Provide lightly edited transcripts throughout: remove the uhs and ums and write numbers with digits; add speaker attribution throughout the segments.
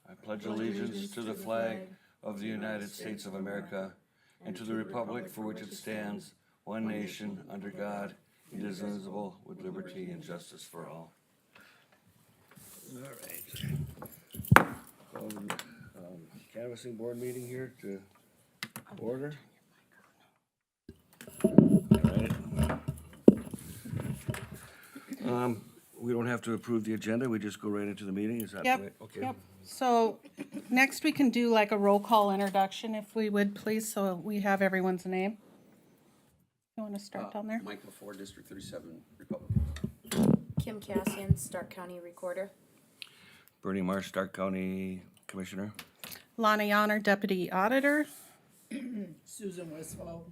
Speaker 1: I pledge allegiance to the flag of the United States of America and to the republic for which it stands, one nation, under God, indivisible, with liberty and justice for all. All right. Call the canvassing board meeting here to order. All right. We don't have to approve the agenda, we just go right into the meeting, is that the
Speaker 2: Yep,
Speaker 1: way? Okay.
Speaker 2: yep. So next we can do like a roll call introduction if we would please, so we have everyone's name. You want to start down there?
Speaker 3: Mike LaFour, District 37, Republican.
Speaker 4: Kim Cassian, Stark County Recorder.
Speaker 1: Bernie Marsh, Stark County Commissioner.
Speaker 2: Lana Yonner, Deputy Auditor.
Speaker 5: Susan Westfall,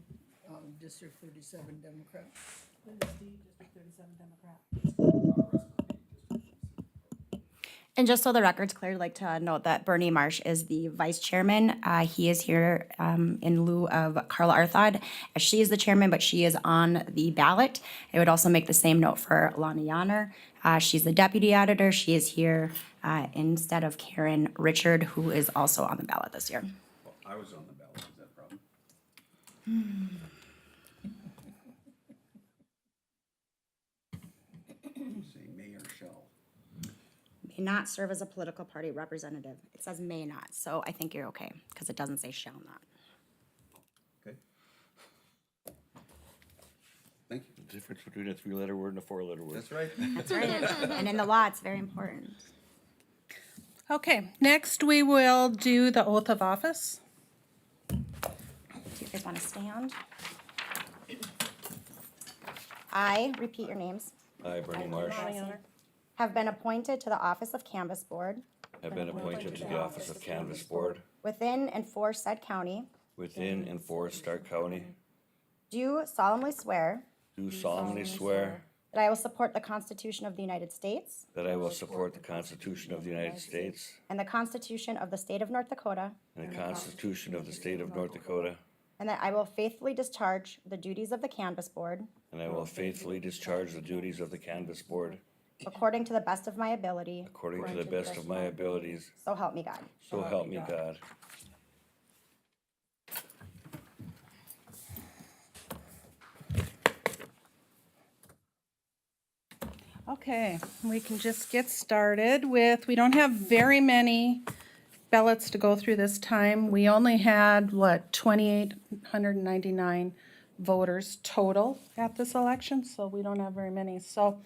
Speaker 5: District 37 Democrat.
Speaker 4: And just so the record's clear, I'd like to note that Bernie Marsh is the vice chairman. He is here in lieu of Carla Arthod, as she is the chairman, but she is on the ballot. I would also make the same note for Lana Yonner. She's the deputy auditor. She is here instead of Karen Richard, who is also on the ballot this year.
Speaker 3: Well, I was on the ballot, is that a problem? Say may or shall.
Speaker 4: May not serve as a political party representative. It says may not, so I think you're okay, because it doesn't say shall not.
Speaker 3: Okay. Thank you.
Speaker 1: The difference between a three-letter word and a four-letter word.
Speaker 3: That's right.
Speaker 4: That's right. And in the law, it's very important.
Speaker 2: Okay, next we will do the oath of office.
Speaker 4: Do you guys want to stand? I, repeat your names,
Speaker 1: I, Bernie Marsh,
Speaker 4: have been appointed to the office of Canvas Board
Speaker 1: have been appointed to the office of Canvas Board
Speaker 4: within and for said county,
Speaker 1: within and for Stark County.
Speaker 4: do solemnly swear
Speaker 1: Do solemnly swear
Speaker 4: that I will support the Constitution of the United States
Speaker 1: that I will support the Constitution of the United States
Speaker 4: and the Constitution of the State of North Dakota,
Speaker 1: and the Constitution of the State of North Dakota,
Speaker 4: and that I will faithfully discharge the duties of the Canvas Board
Speaker 1: and I will faithfully discharge the duties of the Canvas Board
Speaker 4: according to the best of my ability,
Speaker 1: according to the best of my abilities,
Speaker 4: so help me God.
Speaker 1: so help me God.
Speaker 2: Okay, we can just get started with, we don't have very many ballots to go through this time. We only had, 2,899 voters total at this election, so we don't have very many. So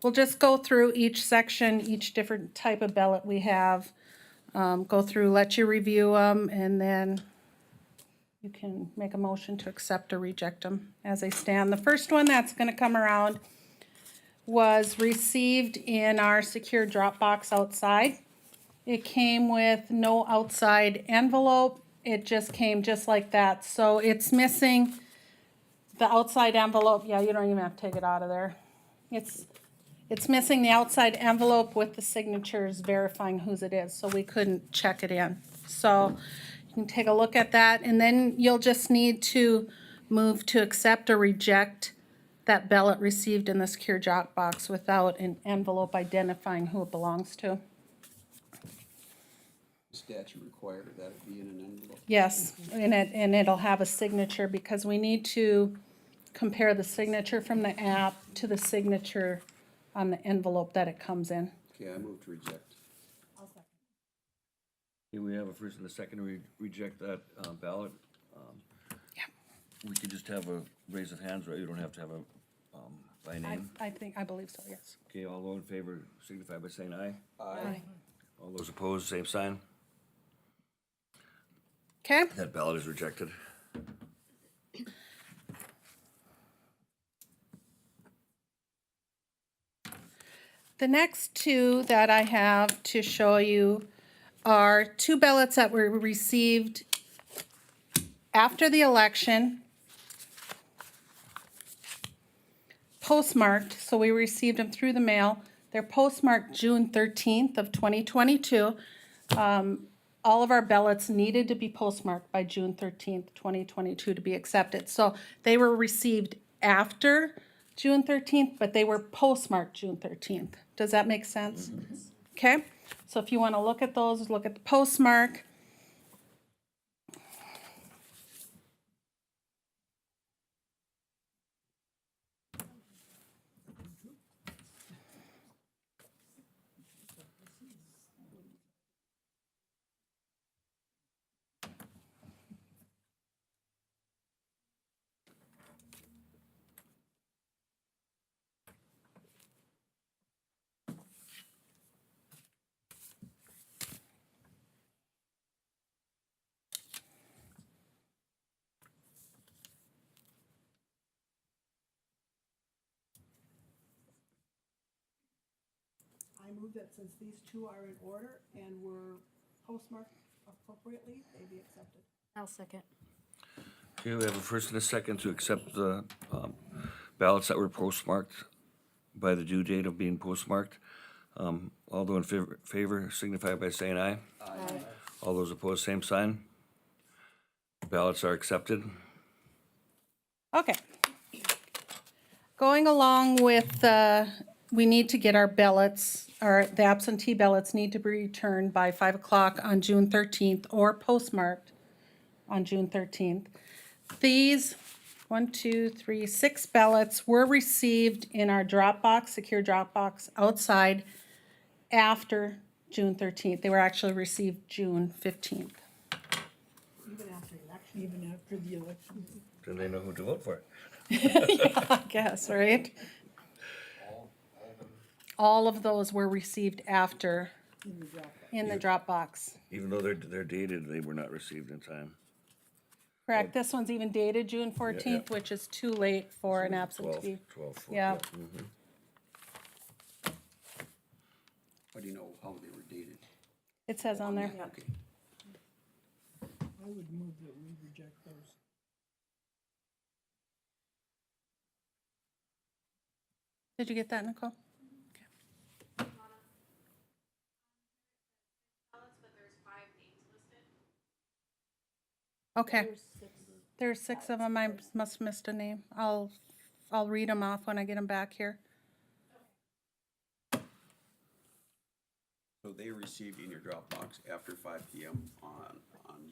Speaker 2: we'll just go through each section, each different type of ballot we have. Go through, let you review them, and then you can make a motion to accept or reject them as they stand. The first one that's gonna come around was received in our secure drop box outside. It came with no outside envelope. It just came just like that. So it's missing the outside envelope. Yeah, you don't even have to take it out of there. It's missing the outside envelope with the signatures verifying whose it is, so we couldn't check it in. So you can take a look at that, and then you'll just need to move to accept or reject that ballot received in the secure drop box without an envelope identifying who it belongs to.
Speaker 3: Statute required that it be in an envelope.
Speaker 2: Yes, and it'll have a signature, because we need to compare the signature from the app to the signature on the envelope that it comes in.
Speaker 3: Okay, I move to reject.
Speaker 1: Okay, we have a first and a second to reject that ballot.
Speaker 2: Yeah.
Speaker 1: We could just have a raise of hands, right? You don't have to have a by name.
Speaker 2: I believe so, yes.
Speaker 1: Okay, all those in favor signify by saying aye.
Speaker 2: Aye.
Speaker 1: All those opposed, same sign.
Speaker 2: Okay,
Speaker 1: That ballot is rejected.
Speaker 2: the next two that I have to show you are two ballots that were received after the election, postmarked, so we received them through the mail. They're postmarked June 13th of 2022. All of our ballots needed to be postmarked by June 13th, 2022 to be accepted. So they were received after June 13th, but they were postmarked June 13th. Does that make sense? Okay, so if you want to look at those, look at the postmark.
Speaker 6: I move that since these two are in order and were postmarked appropriately, they be accepted.
Speaker 7: I'll second.
Speaker 1: Okay, we have a first and a second to accept the ballots that were postmarked by the due date of being postmarked. All those in favor signify by saying aye.
Speaker 7: Aye.
Speaker 1: All those opposed, same sign. Ballots are accepted.
Speaker 2: Okay. Going along with, we need to get our ballots, or the absentee ballots need to be returned by 5 o'clock on June 13th or postmarked on June 13th. These, 6 ballots were received in our Dropbox, secure Dropbox, outside after June 13th. They were actually received June 15th.
Speaker 6: Even after election.
Speaker 5: Even after the election.
Speaker 1: Then they know who to vote for.
Speaker 2: I guess, right? All of those were received after,
Speaker 5: In the drop.
Speaker 2: in the Dropbox.
Speaker 1: Even though they're dated, they were not received in time.
Speaker 2: Correct, this one's even dated June 14th, which is too late for an
Speaker 1: 12,
Speaker 2: absentee.
Speaker 1: 12.
Speaker 2: Yeah.
Speaker 1: Mhm.
Speaker 3: How do you know how they were dated?
Speaker 2: It says on there.
Speaker 3: Okay.
Speaker 5: I would move that we reject those.
Speaker 2: Did you get that, Nicole? Okay. There's 6 of them, I must have missed a name. I'll read them off when I get them back here.
Speaker 3: So they received in your Dropbox after 5 PM on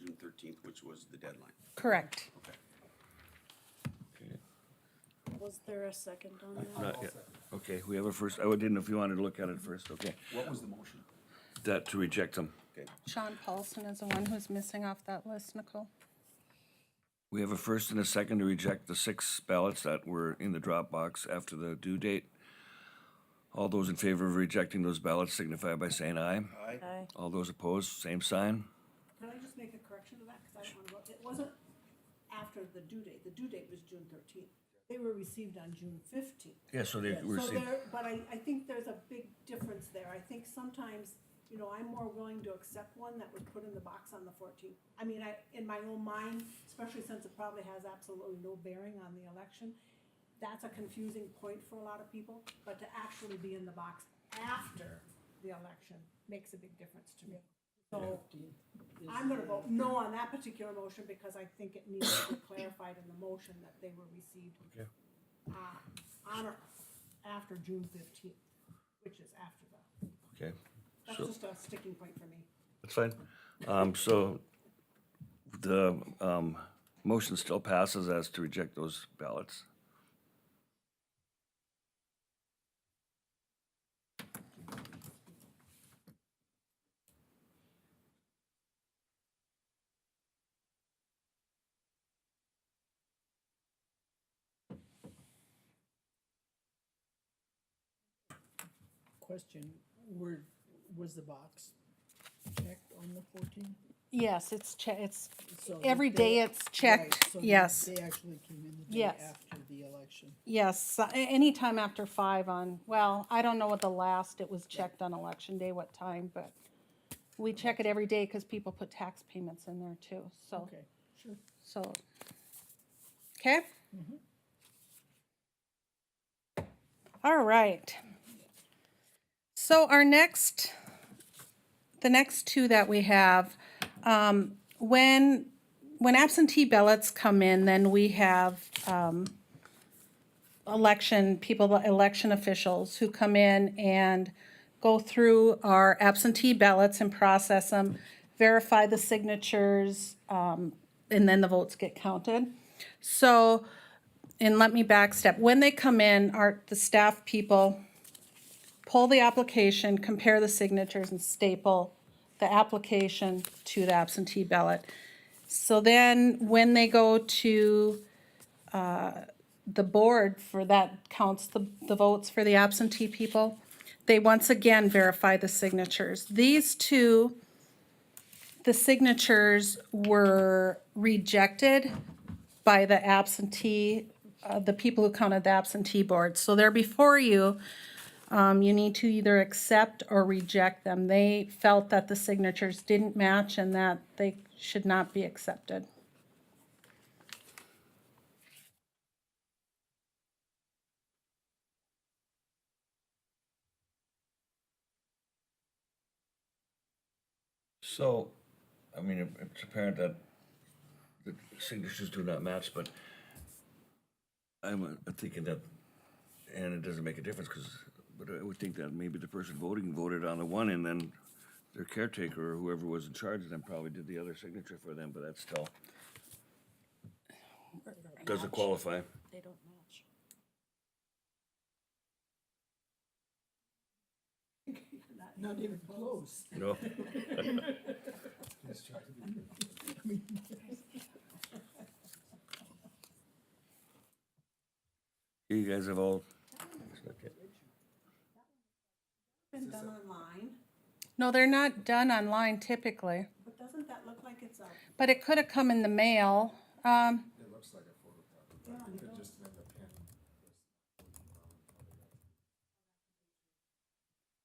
Speaker 3: June 13th, which was the deadline.
Speaker 2: Correct.
Speaker 3: Okay.
Speaker 7: Was there a second on that?
Speaker 1: Not yet. Okay, we have a first, I didn't know if you wanted to look at it first, okay.
Speaker 3: What was the motion?
Speaker 1: That to reject them.
Speaker 3: Okay.
Speaker 2: Sean Paulson is the one who's missing off that list, Nicole.
Speaker 1: We have a first and a second to reject the 6 ballots that were in the Dropbox after the due date. All those in favor of rejecting those ballots signify by saying aye.
Speaker 7: Aye.
Speaker 1: All those opposed, same sign.
Speaker 6: Can I just make a correction to that, because I don't want to vote, it wasn't after the due date was June 13th. They were received on June 15th.
Speaker 1: Yeah, so they
Speaker 6: So
Speaker 1: received,
Speaker 6: there, but I think there's a big difference there. I think sometimes, you know, I'm more willing to accept one that was put in the box on the 14th. I mean, in my own mind, especially since it probably has absolutely no bearing on the election, that's a confusing point for a lot of people, but to actually be in the box after the election makes a big difference to me. So I'm gonna vote no on that particular motion because I think it needs to be clarified in the motion that they were received
Speaker 1: Okay.
Speaker 6: on or after June 15th, which is after the,
Speaker 1: okay,
Speaker 6: that's
Speaker 1: So-
Speaker 6: just a sticking point for me.
Speaker 1: that's fine. So the motion still passes as to reject those ballots.
Speaker 5: Question, was the box checked on the 14th?
Speaker 2: Yes, it's
Speaker 5: So
Speaker 2: every
Speaker 5: they-
Speaker 2: day it's
Speaker 5: right,
Speaker 2: checked,
Speaker 5: so
Speaker 2: yes.
Speaker 5: They actually came in the day
Speaker 2: Yes.
Speaker 5: after the election.
Speaker 2: Yes, anytime after 5 on, well, I don't know what the last it was checked on election day, what time, but we check it every day because people put tax payments in there too, so,
Speaker 5: Okay, sure.
Speaker 2: so. Okay? All right. So our the next 2 that we have, when absentee ballots come in, then we have, election officials who come in and go through our absentee ballots and process them, verify the signatures, and then the votes get counted. So, and let me backstep, when they come in, the staff people pull the application, compare the signatures, and staple the application to the absentee ballot. So then, when they go to the board for that counts the votes for the absentee people, they once again verify the signatures. These two, the signatures were rejected by the absentee, the people who counted the absentee board. So they're before you. You need to either accept or reject them. They felt that the signatures didn't match and that they should not be accepted.
Speaker 1: So, I mean, it's apparent that the signatures do not match, but I'm thinking that, and it doesn't make a difference, but I would think that maybe the person voting voted on the one and then their caretaker or whoever was in charge of them probably did the other signature for them, but that's still doesn't qualify.
Speaker 7: They don't match.
Speaker 5: Not even close.
Speaker 1: No. You guys have all.
Speaker 6: Been done online,
Speaker 2: No, they're not done online typically,
Speaker 6: but doesn't that look like it's a,
Speaker 2: but it could have come in the mail.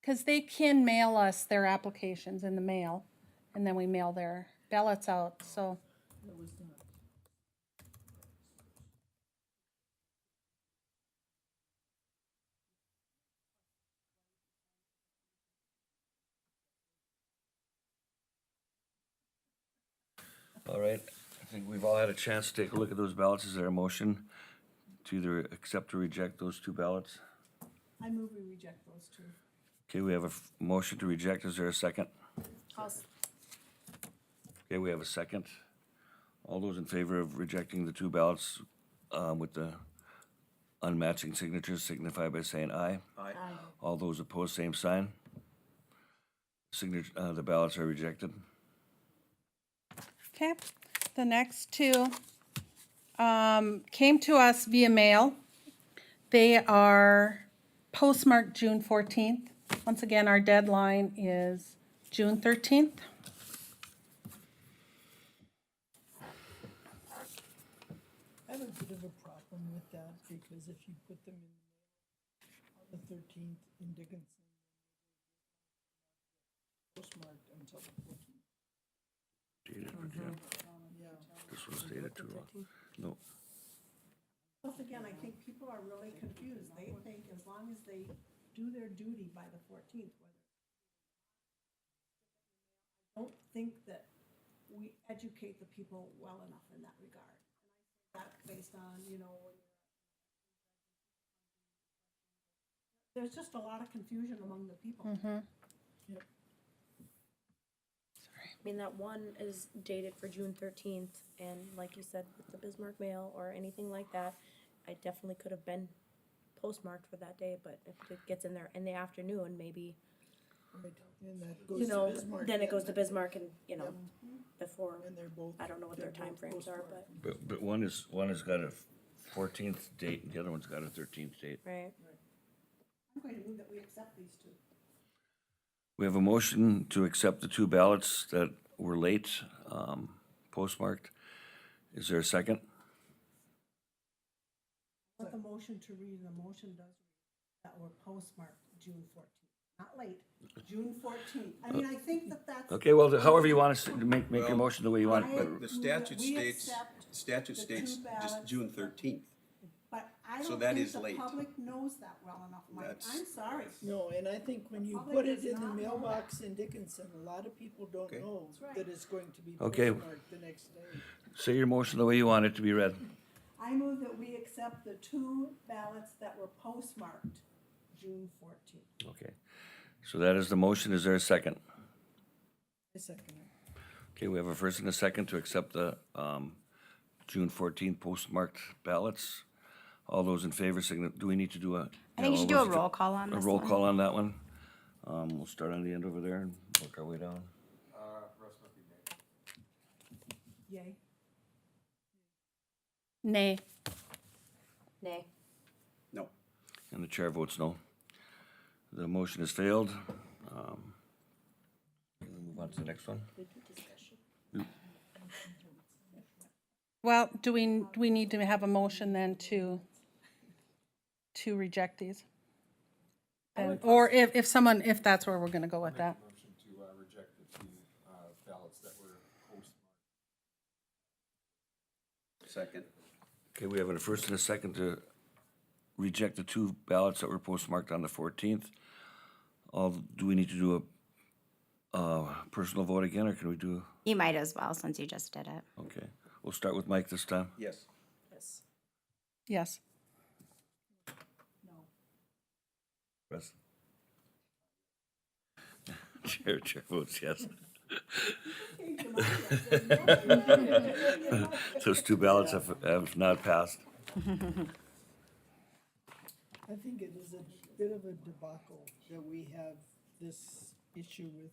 Speaker 2: Because they can mail us their applications in the mail, and then we mail their ballots out, so.
Speaker 1: All right, I think we've all had a chance to take a look at those ballots. Is there a motion to either accept or reject those two ballots?
Speaker 6: I move we reject those two.
Speaker 1: Okay, we have a motion to reject. Is there a second? Okay, we have a second. All those in favor of rejecting the two ballots with the unmatching signatures signify by saying aye.
Speaker 3: Aye.
Speaker 1: All those opposed, same sign. The ballots are rejected.
Speaker 2: Okay, the next two came to us via mail. They are postmarked June 14th. Once again, our deadline is June 13th.
Speaker 5: I have a bit of a problem with that, because if you put them in on the 13th in Dickinson, postmarked until the 14th.
Speaker 1: Dated, yeah.
Speaker 5: Yeah.
Speaker 1: This was dated too long. No,
Speaker 6: Plus, again, I think people are really confused. They think as long as they do their duty by the 14th, I don't think that we educate the people well enough in that regard. And I say that based on, you know, there's just a lot of confusion among the people.
Speaker 7: I mean, that one is dated for June 13th, and like you said, with the Bismarck mail or anything like that, I definitely could have been postmarked for that day, but if it gets in there in the afternoon, maybe,
Speaker 5: Right, and that goes
Speaker 7: you
Speaker 5: to
Speaker 7: know,
Speaker 5: Bismarck.
Speaker 7: then it goes to
Speaker 5: and-
Speaker 7: Bismarck and, you know, before,
Speaker 5: And they're both.
Speaker 7: I don't know what their
Speaker 5: they're both
Speaker 7: timeframes are,
Speaker 5: postmarked.
Speaker 1: but one has got a 14th date and the other one's got a 13th date.
Speaker 7: right?
Speaker 6: I'm going to move that we accept these two.
Speaker 1: We have a motion to accept the two ballots that were late, postmarked. Is there a second?
Speaker 6: What the motion to read, the motion does read that were postmarked June 14th, not late, June 14th. I mean, I think that that's.
Speaker 1: Okay, well, however you want to make your
Speaker 3: Well,
Speaker 1: motion the way you want,
Speaker 6: I-
Speaker 1: but
Speaker 3: The statute
Speaker 6: We
Speaker 3: states,
Speaker 6: accept
Speaker 3: statute
Speaker 6: the
Speaker 3: states
Speaker 6: two
Speaker 3: just
Speaker 6: ballots.
Speaker 3: June 13th.
Speaker 6: But I
Speaker 3: So
Speaker 6: don't
Speaker 3: that
Speaker 6: think
Speaker 3: is
Speaker 6: the
Speaker 3: late.
Speaker 6: public knows that well enough, Mike.
Speaker 3: That's-
Speaker 6: I'm sorry.
Speaker 5: No, and I think when you
Speaker 6: public
Speaker 5: put it
Speaker 6: does
Speaker 5: in the
Speaker 6: not know
Speaker 5: mailbox in Dickinson, a lot of people don't
Speaker 3: Okay.
Speaker 5: know
Speaker 6: That's right.
Speaker 5: that it's going to be
Speaker 1: Okay.
Speaker 5: postmarked the next day.
Speaker 1: say your motion the way you want it to be read.
Speaker 6: I move that we accept the two ballots that were postmarked June 14th.
Speaker 1: Okay. So that is the motion. Is there a second?
Speaker 5: I second it.
Speaker 1: Okay, we have a first and a second to accept the June 14th postmarked ballots. All those in favor, do we need to do a?
Speaker 4: I think you should do a roll call on
Speaker 1: A
Speaker 4: this
Speaker 1: roll
Speaker 4: one.
Speaker 1: call on that one. We'll start on the end over there and work our way down.
Speaker 6: Yay.
Speaker 2: Nay.
Speaker 7: Nay.
Speaker 3: No.
Speaker 1: And the chair votes no. The motion has failed. Can we move on to the next one?
Speaker 2: Well, do we need to have a motion then to reject these? Or if that's where we're gonna go with that.
Speaker 8: Motion to reject the two ballots that were postmarked.
Speaker 3: Second.
Speaker 1: Okay, we have a first and a second to reject the two ballots that were postmarked on the 14th. Do we need to do a personal vote again, or can we do,
Speaker 4: You might as well, since you just did it.
Speaker 1: okay. We'll start with Mike this time.
Speaker 3: Yes.
Speaker 7: Yes.
Speaker 2: Yes.
Speaker 1: Russ? Chair votes yes. Those two ballots have not passed.
Speaker 5: I think it is a bit of a debacle that we have this issue with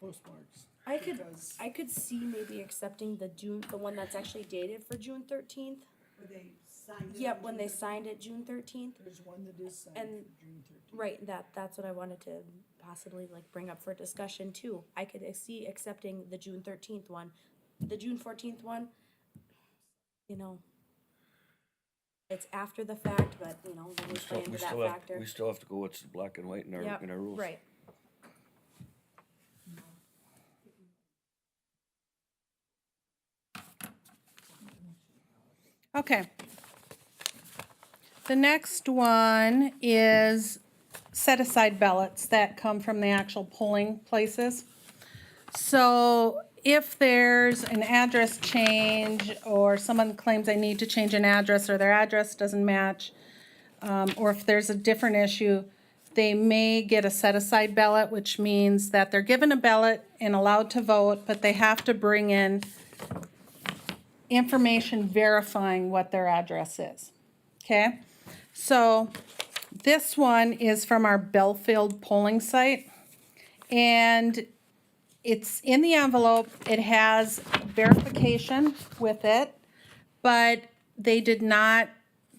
Speaker 5: postmarks.
Speaker 7: I could,
Speaker 5: Because-
Speaker 7: I could see maybe accepting the one that's actually dated for June 13th.
Speaker 6: Where they signed it.
Speaker 7: Yep,
Speaker 6: on
Speaker 7: when
Speaker 6: June
Speaker 7: they
Speaker 6: 13th.
Speaker 7: signed it June 13th.
Speaker 5: There's one that is signed
Speaker 7: And-
Speaker 5: for June 13th.
Speaker 7: Right, that's what I wanted to possibly like bring up for discussion too. I could see accepting the June 13th one. The June 14th one, you know, it's after the fact, but you know, then we play into that factor.
Speaker 1: We still have to go what's black and white in our
Speaker 7: Yep,
Speaker 1: rules.
Speaker 7: right.
Speaker 2: Okay. The next one is set aside ballots that come from the actual polling places. So if there's an address change, or someone claims they need to change an address, or their address doesn't match, or if there's a different issue, they may get a set aside ballot, which means that they're given a ballot and allowed to vote, but they have to bring in information verifying what their address is. Okay? So this one is from our Belfield polling site. And it's in the envelope. It has verification with it, but they did not,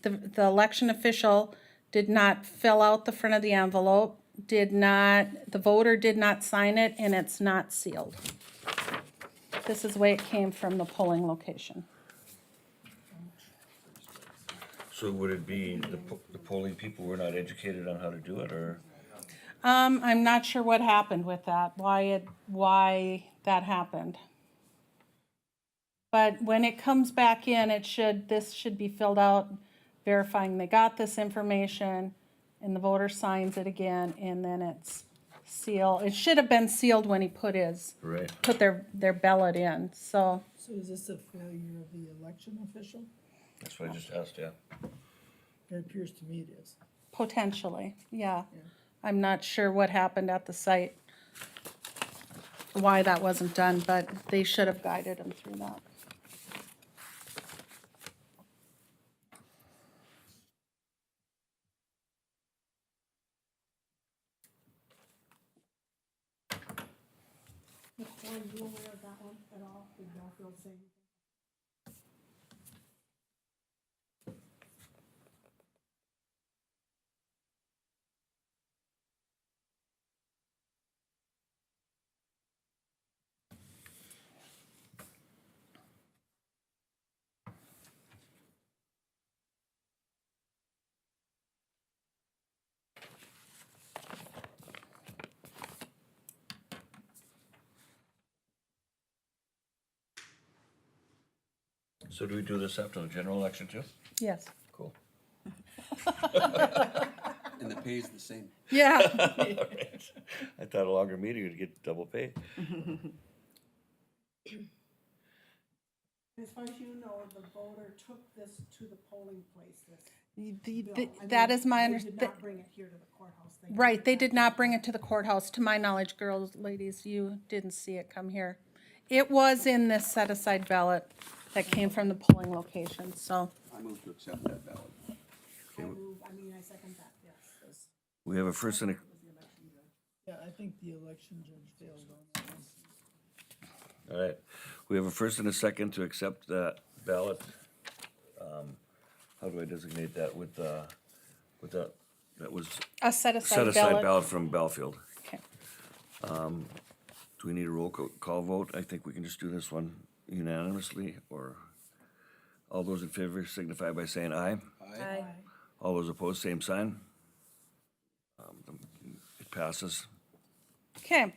Speaker 2: the election official did not fill out the front of the envelope, the voter did not sign it, and it's not sealed. This is the way it came from the polling location.
Speaker 1: So would it be the polling people were not educated on how to do it, or?
Speaker 2: I'm not sure what happened with that, why that happened. But when it comes back in, this should be filled out verifying they got this information, and the voter signs it again, and then it's sealed. It should have been sealed when he put
Speaker 1: Right.
Speaker 2: their ballot in, so
Speaker 5: So is this a failure of the election official?
Speaker 1: That's what I just asked, yeah.
Speaker 5: It appears to me it is.
Speaker 2: potentially, yeah. I'm not sure what happened at the site, why that wasn't done, but they should have guided him through that.
Speaker 6: Nicole, are you aware of that one at all? Did Belfield say anything?
Speaker 1: So do we do this after the general election too?
Speaker 2: Yes.
Speaker 1: Cool.
Speaker 3: And the pay is the same.
Speaker 2: Yeah.
Speaker 1: I thought a longer meeting would get double pay.
Speaker 6: As far as you know, the voter took this to the polling place, this
Speaker 2: That is my
Speaker 6: They
Speaker 2: understanding.
Speaker 6: did not bring it here to the courthouse. They
Speaker 2: Right, they
Speaker 6: it
Speaker 2: did
Speaker 6: back
Speaker 2: not bring it to the courthouse, to my knowledge, girls, ladies, you didn't see it come here. It was in this set-aside ballot that came from the polling location, so,
Speaker 3: I move to accept that ballot.
Speaker 6: I second that, yes.
Speaker 1: We have a first and a,
Speaker 5: Yeah, I think the election judge failed on that one.
Speaker 1: all right, we have a first and a second to accept that ballot. How do I designate that with that was
Speaker 2: a set-aside
Speaker 1: set-aside
Speaker 2: ballot.
Speaker 1: ballot from Belfield.
Speaker 2: Okay.
Speaker 1: Do we need a roll call vote? I think we can just do this one unanimously, or all those in favor signify by saying aye.
Speaker 7: Aye.
Speaker 1: All those opposed, same sign. It passes.
Speaker 2: Okay,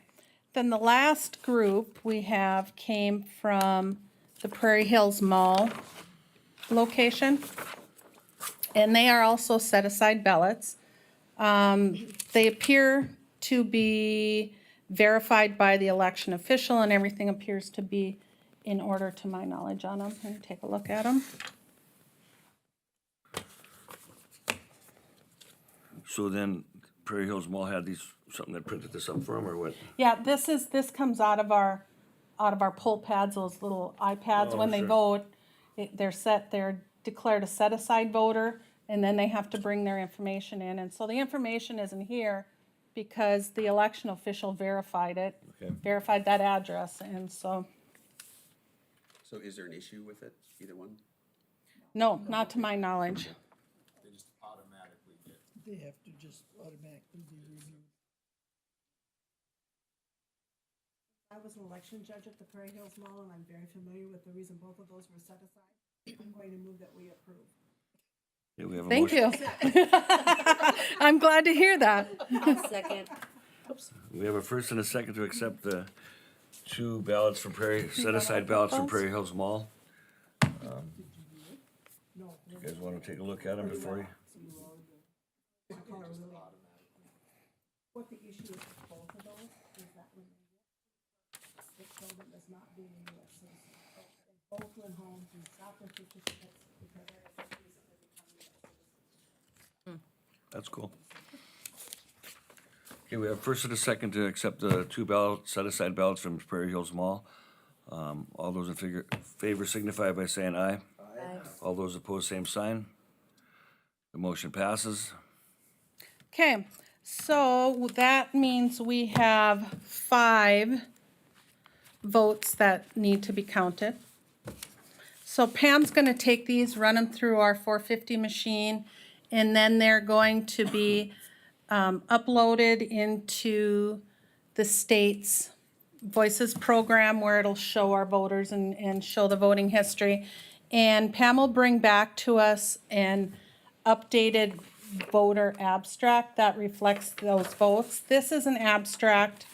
Speaker 2: then the last group we have came from the Prairie Hills Mall location. And they are also set-aside ballots. They appear to be verified by the election official, and everything appears to be in order to my knowledge on them. Let me take a look at them.
Speaker 1: So then Prairie Hills Mall had something that printed this up for them, or what?
Speaker 2: Yeah, this comes out of our poll pads, those little iPads.
Speaker 1: Oh,
Speaker 2: When they
Speaker 1: sure.
Speaker 2: vote, they're declared a set-aside voter, and then they have to bring their information in. And so the information isn't here because the election official verified it,
Speaker 1: Okay.
Speaker 2: verified that address, and so,
Speaker 3: So is there an issue with it, either one?
Speaker 2: no, not to my knowledge.
Speaker 8: They just automatically get.
Speaker 5: They have to just automatically be reviewed.
Speaker 6: I was an election judge at the Prairie Hills Mall, and I'm very familiar with the reason both of those were set aside. I'm going to move that we approve.
Speaker 1: Yeah, we have a
Speaker 2: Thank
Speaker 1: motion.
Speaker 2: you. I'm glad to hear that.
Speaker 7: Second.
Speaker 1: We have a first and a second to accept the two ballots from set-aside ballots from Prairie Hills Mall.
Speaker 6: No.
Speaker 1: You guys want to take a look at them before you?
Speaker 6: What the issue is with both of those is that when they get, it showed them as not being a U.S. citizen. They both went home and stopped their certificates because they had just recently become U.S. citizens.
Speaker 1: That's cool. Okay, we have first and a second to accept the two set-aside ballots from Prairie Hills Mall. All those in favor signify by saying aye.
Speaker 7: Aye.
Speaker 1: All those opposed, same sign. The motion passes.
Speaker 2: Okay, so that means we have 5 votes that need to be counted. So Pam's gonna take these, run them through our 450 machine, and then they're going to be uploaded into the state's Voices program where it'll show our voters and show the voting history. And Pam will bring back to us an updated voter abstract that reflects those votes. This is an abstract.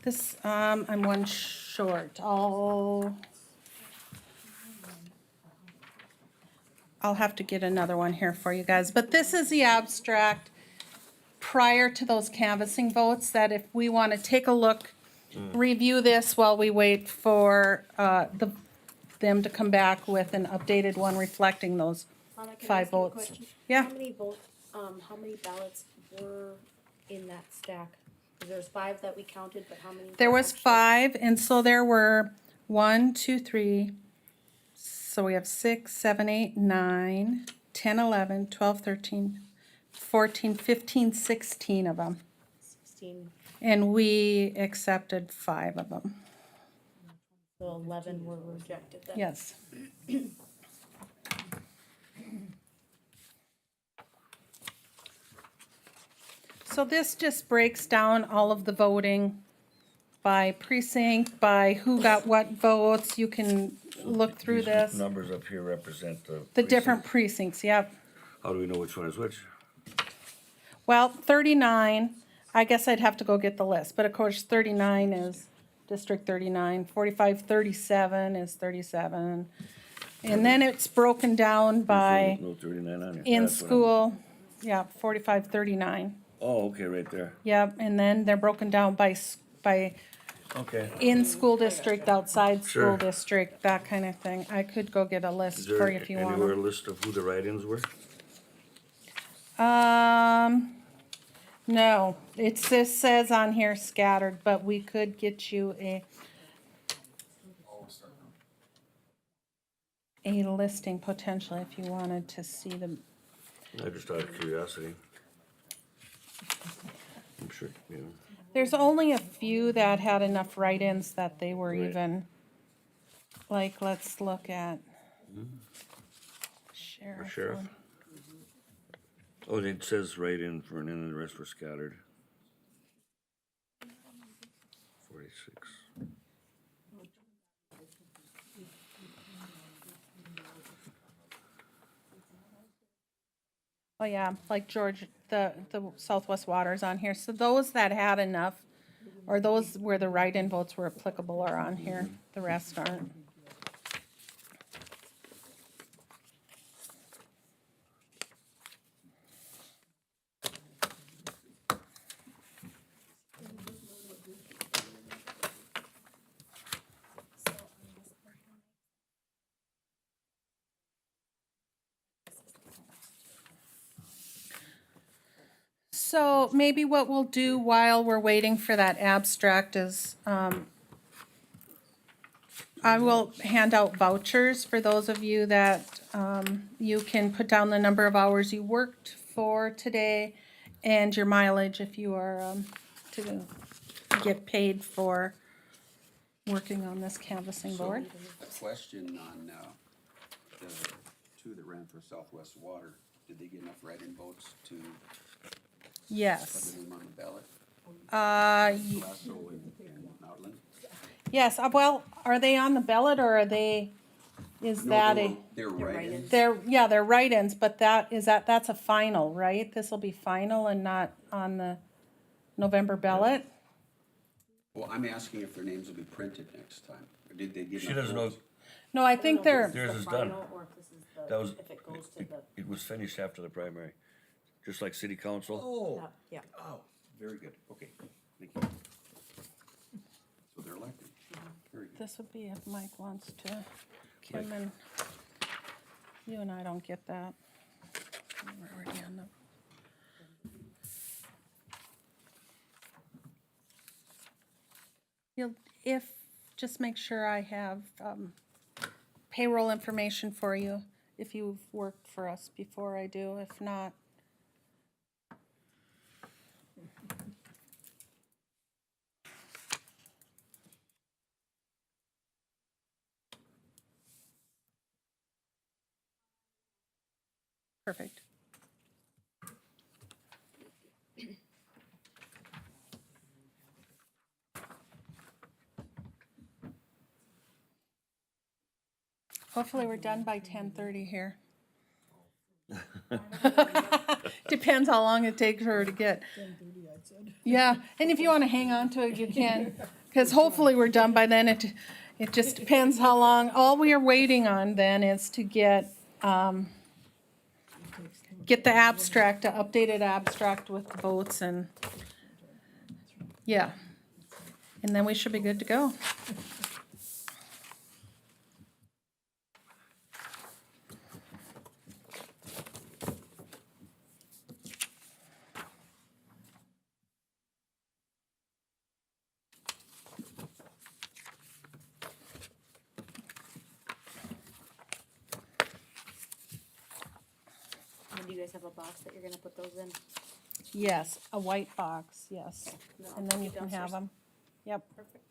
Speaker 2: This, I'm one short. I'll have to get another one here for you guys, but this is the abstract prior to those canvassing votes, that if we want to take a look, review this while we wait for them to come back with an updated one reflecting those
Speaker 7: Lana, can I
Speaker 2: 5
Speaker 7: ask you a
Speaker 2: votes.
Speaker 7: question?
Speaker 2: Yeah.
Speaker 7: How many ballots were in that stack? 'Cause there's 5 that we counted, but how many?
Speaker 2: There
Speaker 7: were
Speaker 2: was
Speaker 7: actually-
Speaker 2: 5, and so there were 1, 2, 3, so we have 6, 7, 8, 9, 10, 11, 12, 13, 14, 15, 16 of them.
Speaker 7: 16,
Speaker 2: And we accepted 5 of them.
Speaker 7: so 11 were rejected then.
Speaker 2: Yes. So this just breaks down all of the voting by precinct, by who got what votes. You can look through
Speaker 1: These
Speaker 2: this.
Speaker 1: numbers up here represent
Speaker 2: The different precincts, yep.
Speaker 1: How do we know which one is which?
Speaker 2: Well, 39, I guess I'd have to go get the list, but of course 39 is District 39, 45, 37 is 37. And then it's broken down by
Speaker 1: No 39 on here.
Speaker 2: in
Speaker 1: That's what I'm-
Speaker 2: school, yeah, 45, 39.
Speaker 1: Oh, okay, right there.
Speaker 2: Yep, and then they're broken down by
Speaker 1: Okay.
Speaker 2: in school district, outside
Speaker 1: Sure.
Speaker 2: school district, that kind of thing. I could go get a
Speaker 1: Is
Speaker 2: list
Speaker 1: there
Speaker 2: for you if you want
Speaker 1: anywhere a
Speaker 2: them.
Speaker 1: list of who the write-ins were?
Speaker 2: No, it just says on here scattered, but we could get you a listing potentially if you wanted to see them.
Speaker 1: I just out of curiosity. I'm sure, you know.
Speaker 2: There's only a few that had enough write-ins that they were
Speaker 1: Right.
Speaker 2: even, like, let's look at sheriff.
Speaker 1: Sheriff?
Speaker 2: one.
Speaker 1: Oh, it says write-in for an and the rest were scattered. 46.
Speaker 2: Oh, yeah, like George, the Southwest Water's on here. So those that had enough, or those where the write-in votes were applicable are on here. The rest aren't. So maybe what we'll do while we're waiting for that abstract is, I will hand out vouchers for those of you that, you can put down the number of hours you worked for today and your mileage if you are, to get paid for working on this canvassing board.
Speaker 3: A question on, the two that ran for Southwest Water, did they get enough write-in votes to put
Speaker 2: Yes.
Speaker 3: their name on the ballot? Lasso and Outland?
Speaker 2: Yes, well, are they on the ballot or are they, is
Speaker 3: No,
Speaker 2: that
Speaker 3: they
Speaker 2: a?
Speaker 3: were- They're write-ins.
Speaker 2: They're write-ins, but that's a final, right? This will be final and not on the November ballot?
Speaker 3: Well, I'm asking if their names will be printed next time. Or did they get
Speaker 1: She
Speaker 3: enough
Speaker 1: doesn't know,
Speaker 3: votes?
Speaker 2: No, I think they're,
Speaker 1: theirs is done.
Speaker 7: Or if this is
Speaker 1: That was,
Speaker 7: if it goes to the,
Speaker 1: it was finished after the primary, just like city council.
Speaker 3: Oh,
Speaker 7: yeah.
Speaker 3: oh, very good, okay, thank you. So they're elected, very good.
Speaker 2: this would be if Mike wants to, Kim and, you and I don't get that. We're already on the. Just make sure I have, payroll information for you, if you've worked for us before I do, if not. Perfect. Hopefully, we're done by 10:30 here. Depends how long it takes her to get.
Speaker 5: 10:30, I said.
Speaker 2: Yeah, and if you want to hang on to it, you can, because hopefully we're done by then. It just depends how long. All we are waiting on then is to get the abstract, the updated abstract with the votes and, yeah. And then we should be good to go.
Speaker 7: And do you guys have a box that you're gonna put those in?
Speaker 2: Yes, a white box, yes.
Speaker 7: No,
Speaker 2: And then you can
Speaker 7: downstairs.
Speaker 2: have them. Yep,
Speaker 7: Perfect.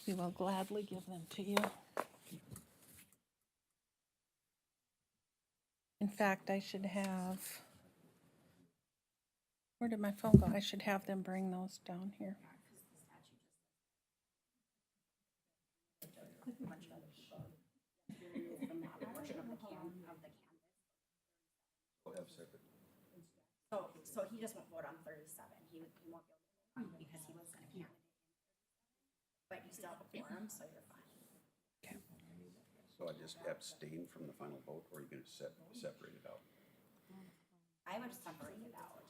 Speaker 2: we will gladly give them to you. In fact, I should have, where did my phone go? I should have them bring those down here.
Speaker 4: So he just won't vote on 37. He won't be able to vote because he wasn't a candidate. But you still have a quorum, so you're fine.
Speaker 3: So I just abstain from the final vote, or are you gonna separate it out?
Speaker 4: I would separate it out.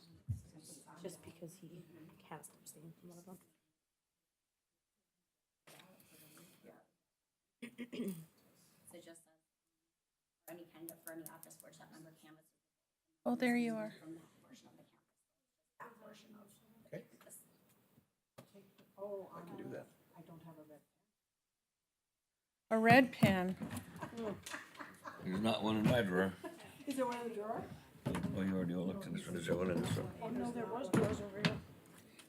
Speaker 7: Just because he has to abstain from one of them.
Speaker 4: So just any kind of, for any office workshop member canvas.
Speaker 2: Oh, there you are.
Speaker 4: From that portion of the campus. That portion of.
Speaker 3: Okay.
Speaker 4: this.
Speaker 6: Oh,
Speaker 3: I can do that.
Speaker 6: I don't have a red.
Speaker 2: A red pen.
Speaker 1: There's not one in my drawer.
Speaker 6: Is there one in the drawer?
Speaker 1: Oh, you already looked in this one. Is there one in this one?
Speaker 6: Oh, no, there was drawers over here.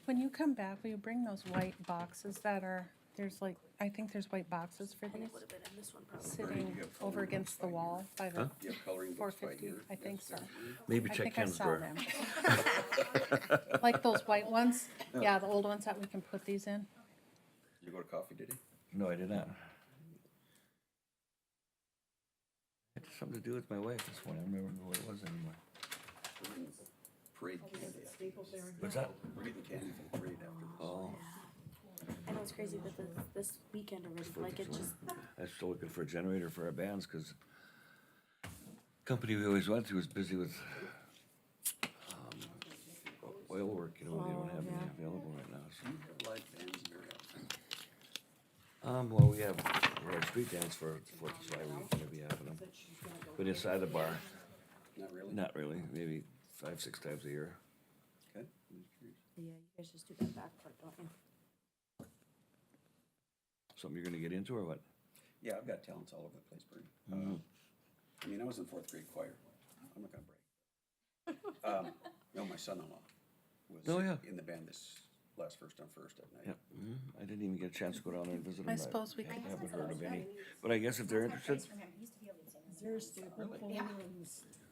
Speaker 2: When you come back, will you bring those white boxes that are, there's like, I think there's white boxes for these
Speaker 7: Would have been in this one probably.
Speaker 2: sitting over against the wall by the
Speaker 3: Do you have coloring
Speaker 2: four
Speaker 3: books by
Speaker 2: fifty,
Speaker 3: year?
Speaker 2: I think so.
Speaker 1: Maybe
Speaker 2: I
Speaker 1: check
Speaker 2: think I
Speaker 1: Ken's
Speaker 2: saw
Speaker 1: drawer.
Speaker 2: them. Like those white ones? Yeah, the old ones that we can put these in.
Speaker 3: You go to coffee, did he?
Speaker 1: No, I did not. It had something to do with my wife this morning. I don't remember what it was anymore.
Speaker 3: Parade candy.
Speaker 6: Staples there.
Speaker 1: What's that?
Speaker 3: We're getting candy for the parade after this.
Speaker 1: Oh,
Speaker 7: I know it's crazy that this weekend already, like it just,
Speaker 1: I'm still looking for a generator for our bands, cause company we always went to was busy with, oil work, you know, they don't have any available right now, so.
Speaker 3: You have live bands in your house.
Speaker 1: Well, we have street dance for Fourth of July, we're gonna be having them. But inside the bar,
Speaker 3: Not really?
Speaker 1: not really, maybe 5-6 times a year.
Speaker 3: Okay. I'm just curious.
Speaker 7: yeah, you guys just do that back part, don't you?
Speaker 1: Something you're gonna get into or what?
Speaker 3: Yeah, I've got talents all over the place, Bernie. I mean, I was in fourth grade choir. I'm not gonna brag. No, my son-in-law was
Speaker 1: Oh, yeah.
Speaker 3: in the band this last First on First at night.
Speaker 1: Yep, I didn't even get a chance to go down there and visit them.
Speaker 2: I suppose we could-
Speaker 1: Haven't heard of any, but I guess if they're interested,
Speaker 5: Is there a staple puller and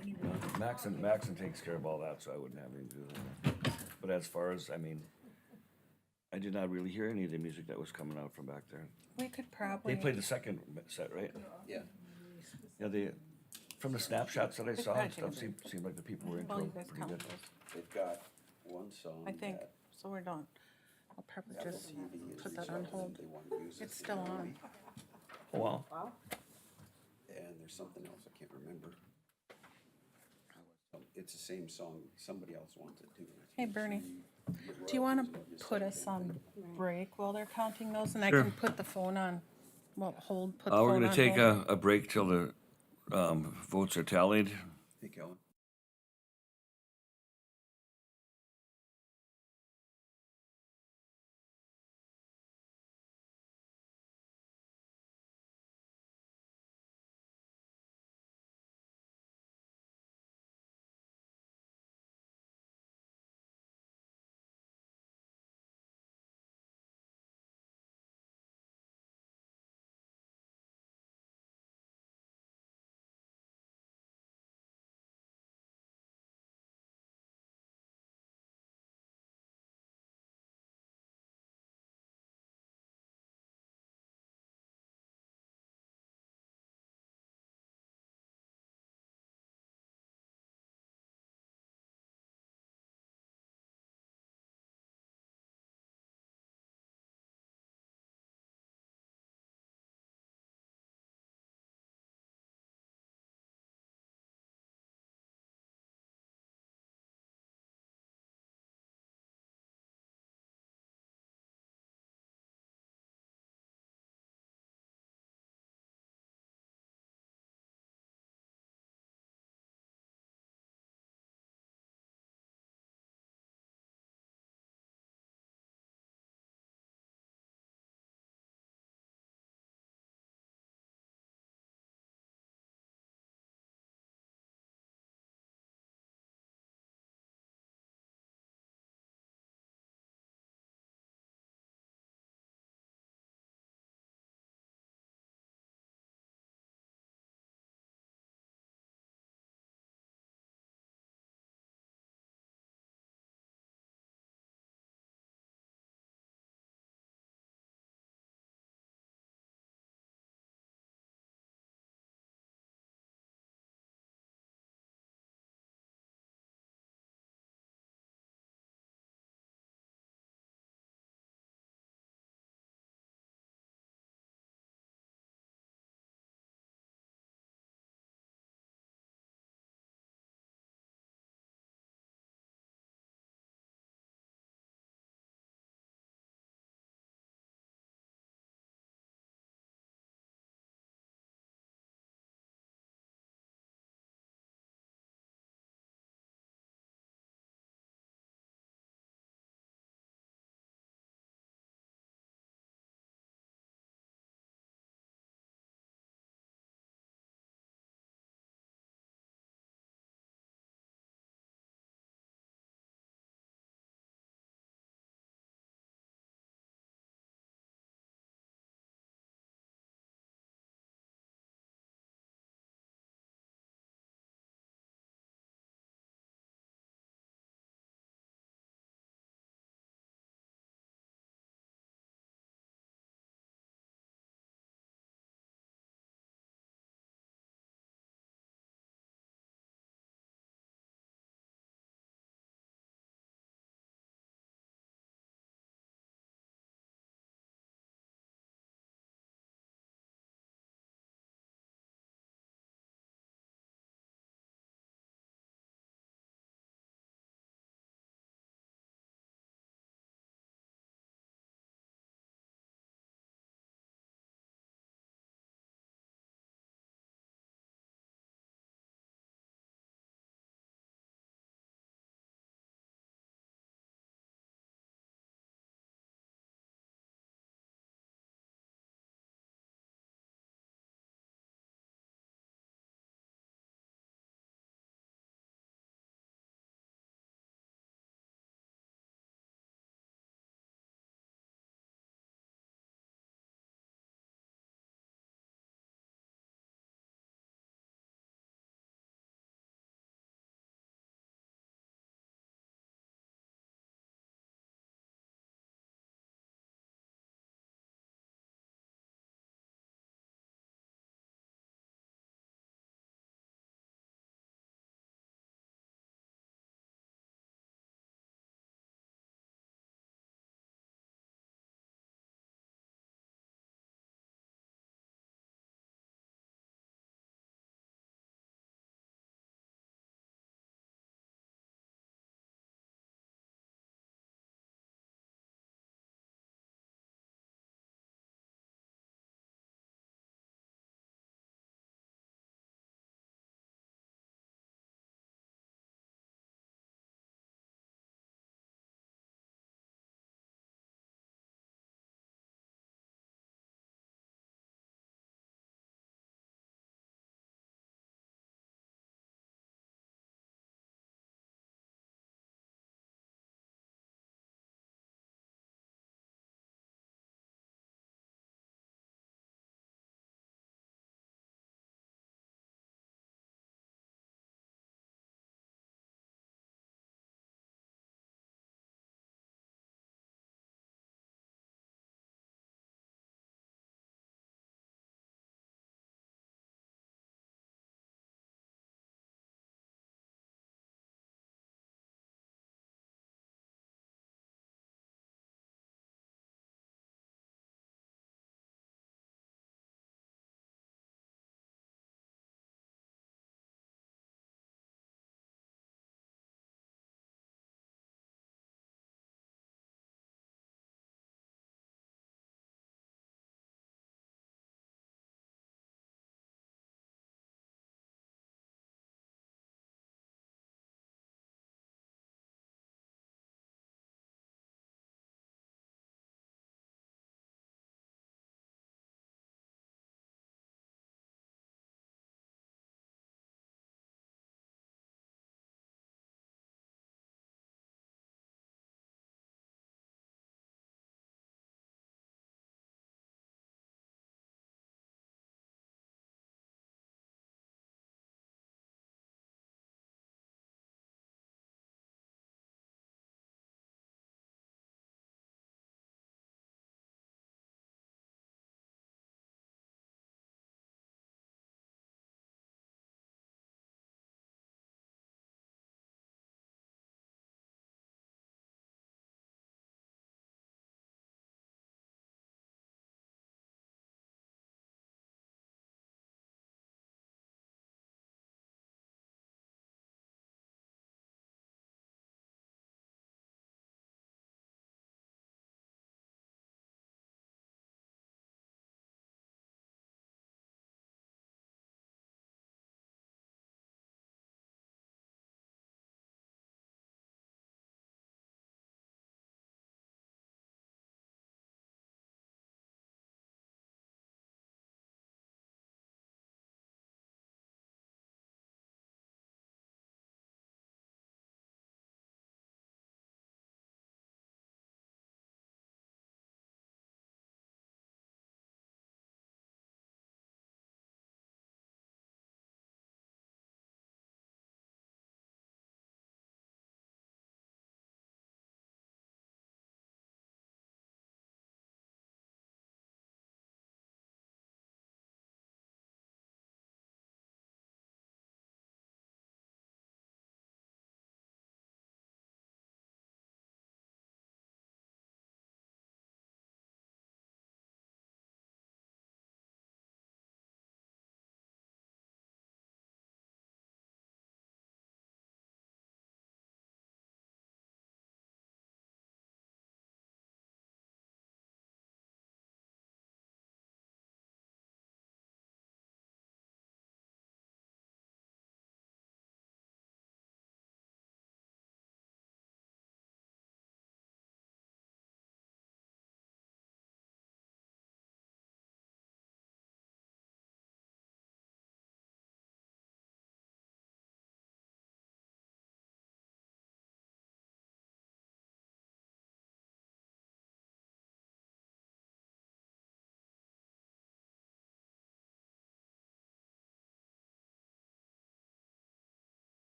Speaker 5: anywhere?
Speaker 1: Maxon takes care of all that, so I wouldn't have anything to do with that. But as far as, I mean, I did not really hear any of the music that was coming out from back there.
Speaker 2: We could
Speaker 1: They
Speaker 2: probably,
Speaker 1: played the second set, right?
Speaker 3: Yeah.
Speaker 1: Yeah, from the snapshots that I saw and stuff, seemed like the people were into
Speaker 2: well, you
Speaker 1: it
Speaker 2: guys
Speaker 1: pretty
Speaker 2: count
Speaker 1: good.
Speaker 2: those,
Speaker 3: They've got one song
Speaker 2: I think,
Speaker 3: that
Speaker 2: so we're done. I'll probably
Speaker 3: Apple
Speaker 2: just
Speaker 3: TV has
Speaker 2: put that
Speaker 3: reached
Speaker 2: on
Speaker 3: out to them.
Speaker 2: hold.
Speaker 3: They want to use it
Speaker 2: It's
Speaker 3: in
Speaker 2: still
Speaker 3: their
Speaker 2: on.
Speaker 3: movie.
Speaker 1: Oh, wow.
Speaker 3: And there's something else, I can't remember. It's the same song, somebody else wants it too.
Speaker 2: Hey, Bernie,
Speaker 3: You get
Speaker 2: do you wanna
Speaker 3: royalties, you just
Speaker 2: put
Speaker 3: say
Speaker 2: us
Speaker 3: same
Speaker 2: on
Speaker 3: thing.
Speaker 2: break while they're counting those, and I
Speaker 1: Sure.
Speaker 2: can put the phone on, well, hold, put the
Speaker 1: We're
Speaker 2: phone
Speaker 1: gonna
Speaker 2: on
Speaker 1: take
Speaker 2: hold?
Speaker 1: a break till the, votes are tallied.
Speaker 3: Hey, Kellen.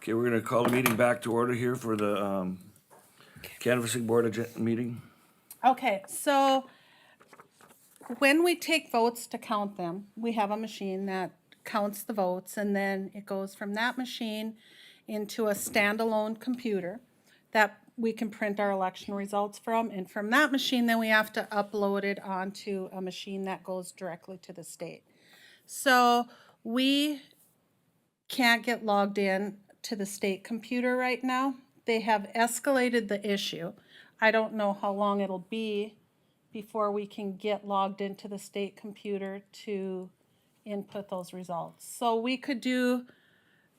Speaker 1: Okay, we're gonna call the meeting back to order here for the canvassing board meeting.
Speaker 2: Okay, so when we take votes to count them, we have a machine that counts the votes, and then it goes from that machine into a standalone computer that we can print our election results from, and from that machine, then we have to upload it onto a machine that goes directly to the state. So we can't get logged in to the state computer right now. They have escalated the issue. I don't know how long it'll be before we can get logged into the state computer to input those results. So we could do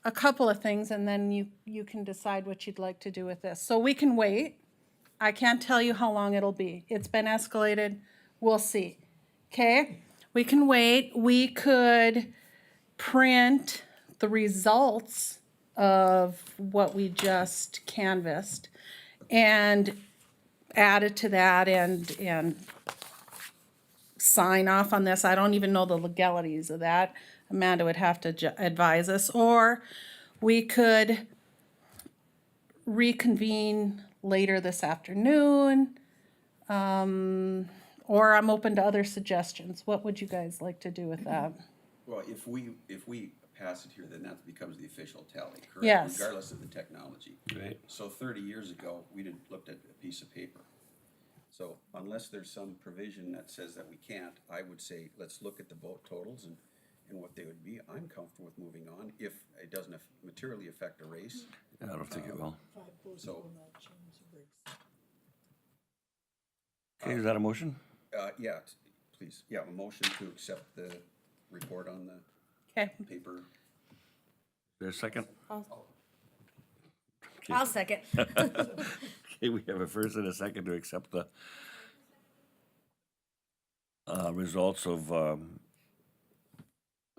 Speaker 2: a couple of things, and then you can decide what you'd like to do with this. So we can wait. I can't tell you how long it'll be. It's been escalated. We'll see. Okay? We can wait. We could print the results of what we just canvassed and add it to that and sign off on this. I don't even know the legalities of that. Amanda would have to advise us. Or we could reconvene later this afternoon. Or I'm open to other suggestions. What would you guys like to do with that?
Speaker 3: Well, if we pass it here, then that becomes the official tally, correct?
Speaker 2: Yes.
Speaker 3: Regardless of the technology.
Speaker 1: Right.
Speaker 3: So 30 years ago, we didn't looked at a piece of paper. So unless there's some provision that says that we can't, I would say, let's look at the vote totals and what they would be. I'm comfortable with moving on if it doesn't materially affect a race.
Speaker 1: I don't think it will.
Speaker 5: 5 votes
Speaker 3: So-
Speaker 5: will not change the race.
Speaker 1: Okay, is that a motion?
Speaker 3: Yeah, please. Yeah, a motion to accept the report on the
Speaker 2: Okay,
Speaker 3: paper.
Speaker 1: Is there a second?
Speaker 7: I'll second.
Speaker 1: Okay, we have a first and a second to accept the results of, how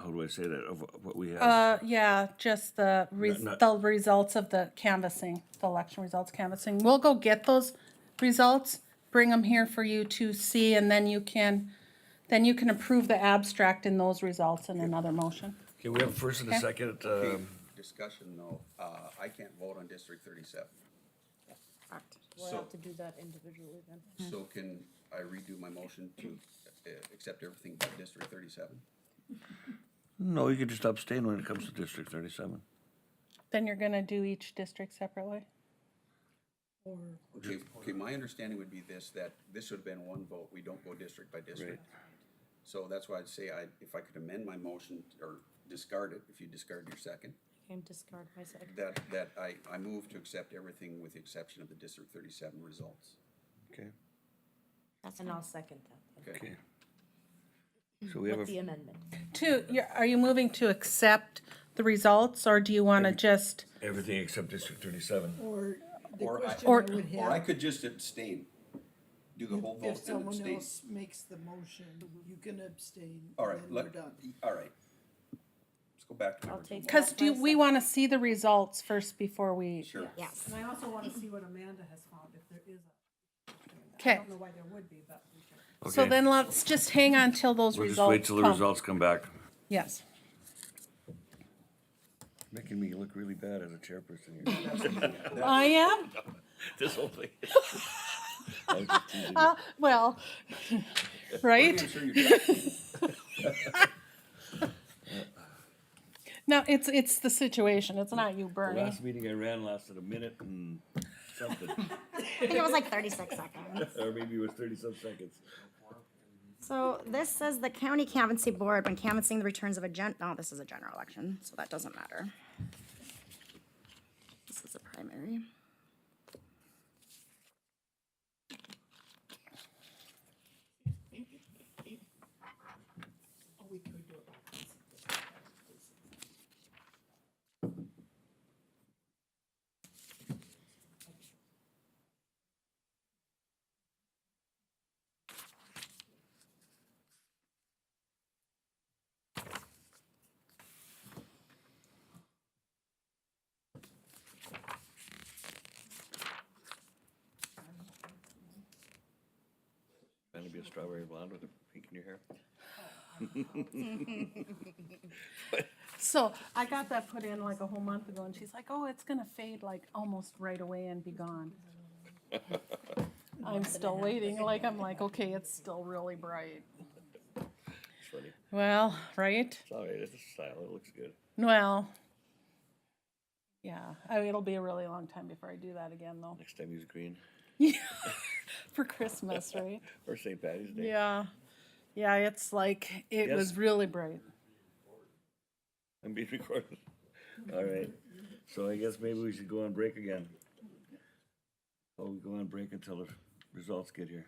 Speaker 1: do I say that, of what we have?
Speaker 2: yeah, just the
Speaker 1: Not-
Speaker 2: the results of the canvassing, the election results canvassing. We'll go get those results, bring them here for you to see, and then you can approve the abstract in those results in another motion.
Speaker 1: Okay, we have a first and a
Speaker 2: Okay.
Speaker 1: second,
Speaker 3: Okay, discussion though, I can't vote on District 37.
Speaker 7: We'll
Speaker 3: So-
Speaker 7: have to do that individually then.
Speaker 3: So can I redo my motion to accept everything but District 37?
Speaker 1: no, you could just abstain when it comes to District 37.
Speaker 2: Then you're gonna do each district separately?
Speaker 5: Or
Speaker 3: Okay, my understanding would be this, that this would have been one vote, we don't go district by district. So that's why I'd say if I could amend my motion or discard it, if you discard your second,
Speaker 7: Can discard my second.
Speaker 3: that I move to accept everything with the exception of the District 37 results.
Speaker 1: Okay,
Speaker 7: And I'll second that.
Speaker 3: Okay.
Speaker 1: so we have
Speaker 7: With the
Speaker 1: a,
Speaker 7: amendment.
Speaker 2: Are you moving to accept the results, or do you wanna just,
Speaker 1: everything except District 37.
Speaker 5: the
Speaker 3: Or
Speaker 5: question I
Speaker 2: or-
Speaker 5: would
Speaker 3: Or I
Speaker 5: have,
Speaker 3: could just abstain, do the whole
Speaker 5: if
Speaker 3: vote and
Speaker 5: someone
Speaker 3: abstain.
Speaker 5: else makes the motion, you can abstain,
Speaker 3: All
Speaker 5: and
Speaker 3: right,
Speaker 5: then we're
Speaker 3: let,
Speaker 5: done.
Speaker 3: all right. Let's go back to my
Speaker 7: I'll
Speaker 3: original.
Speaker 7: take.
Speaker 2: cause
Speaker 7: back my
Speaker 2: we
Speaker 7: second.
Speaker 2: wanna see the results first before we,
Speaker 3: Sure.
Speaker 4: Yes.
Speaker 6: And I also wanna see what Amanda has found, if there is a. I
Speaker 2: okay.
Speaker 6: don't know why there would be, but we should.
Speaker 2: So
Speaker 1: Okay.
Speaker 2: then let's just hang on till those
Speaker 1: We'll
Speaker 2: results
Speaker 1: just wait till the
Speaker 2: come.
Speaker 1: results come back.
Speaker 2: Yes.
Speaker 1: Making me look really bad as a chairperson here.
Speaker 2: I am?
Speaker 1: This whole thing. I was just teasing you.
Speaker 2: Well, right?
Speaker 3: I'm sure you're
Speaker 2: No, it's the situation. It's not you,
Speaker 1: The
Speaker 2: Bernie.
Speaker 1: last meeting I ran lasted a minute and something,
Speaker 4: I think it was like 36 seconds.
Speaker 1: or maybe it was 30-some seconds.
Speaker 4: So this says the county canvassing board, when canvassing the returns of no, this is a general election, so that doesn't matter. This is a primary.
Speaker 5: We could do it.
Speaker 1: Trying to be a strawberry blonde with a pink in your hair?
Speaker 2: So I got that put in like a whole month ago and she's like, oh, it's gonna fade like almost right away and be gone. I'm still waiting, like, I'm like, okay, it's still really bright.
Speaker 1: It's funny.
Speaker 2: Well, right?
Speaker 1: It's all right. It's a style. It looks good.
Speaker 2: Well, yeah, it'll be a really long time before I do that again though.
Speaker 1: Next time use green
Speaker 2: For Christmas, right?
Speaker 1: or St. Patty's Day.
Speaker 2: Yeah. Yeah, it's like, it
Speaker 1: Yes.
Speaker 2: was really bright.
Speaker 1: I'm being recorded. All right. So I guess maybe we should go on break again. Oh, we go on break until the results get here.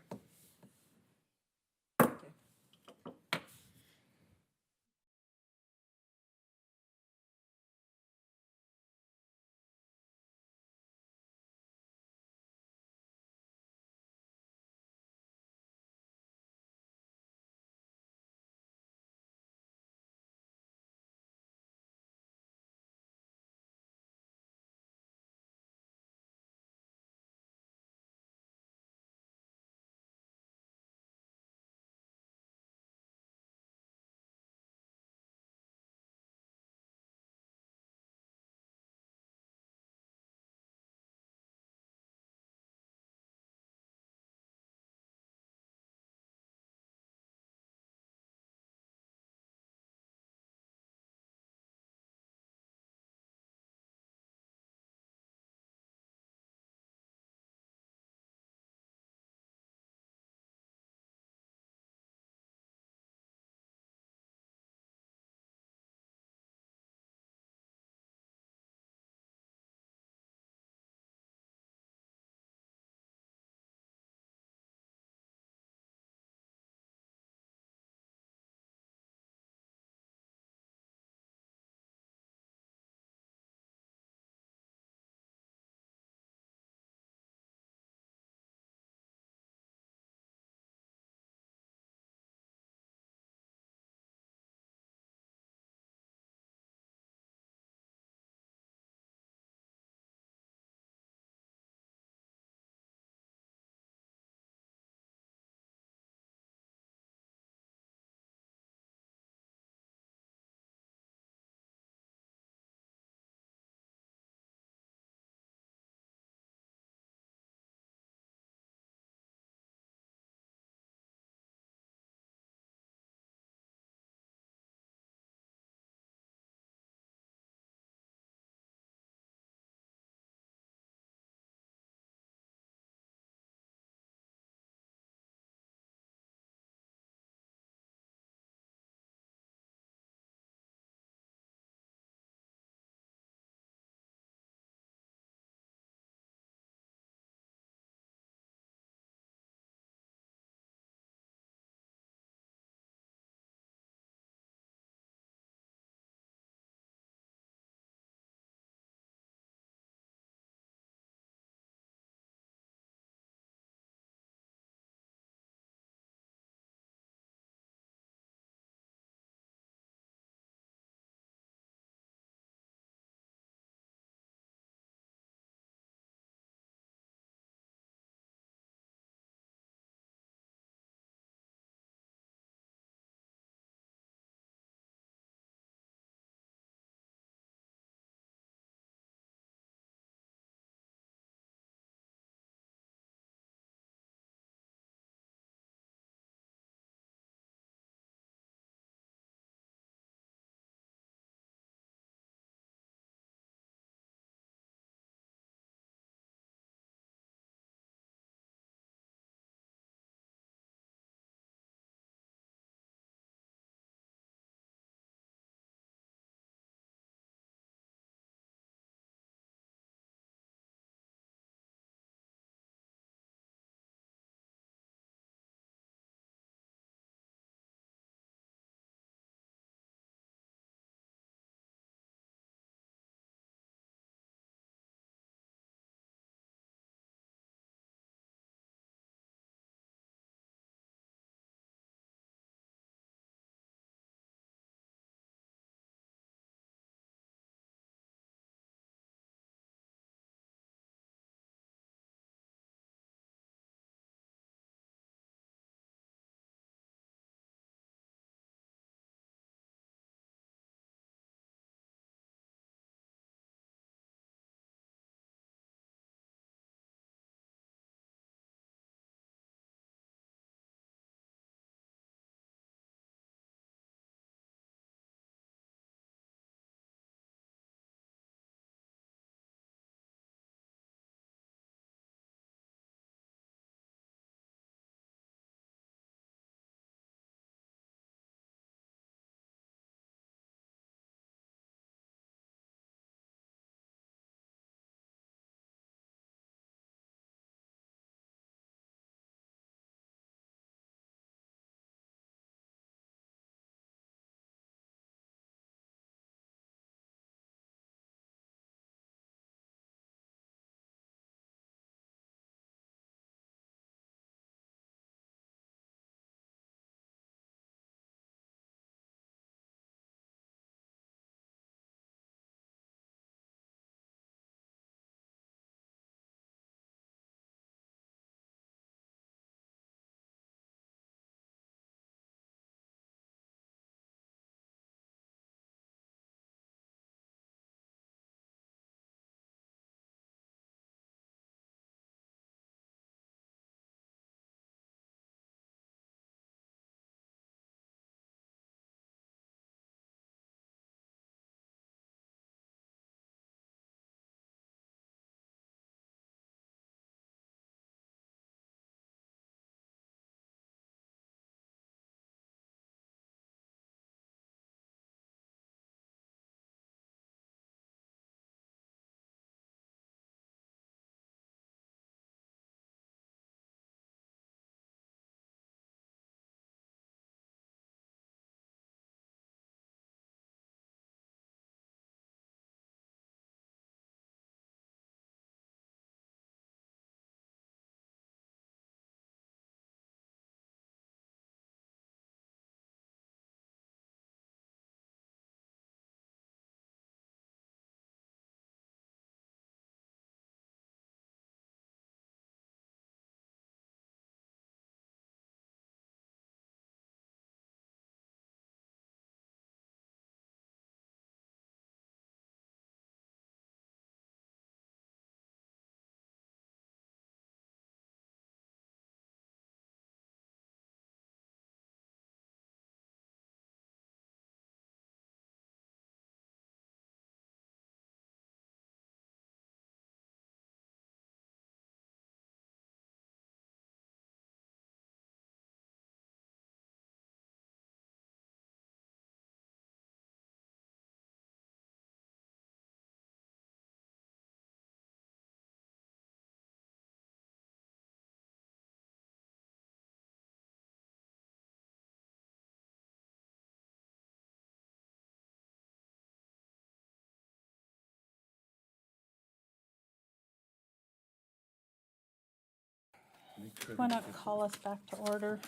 Speaker 2: Why not call us back to order?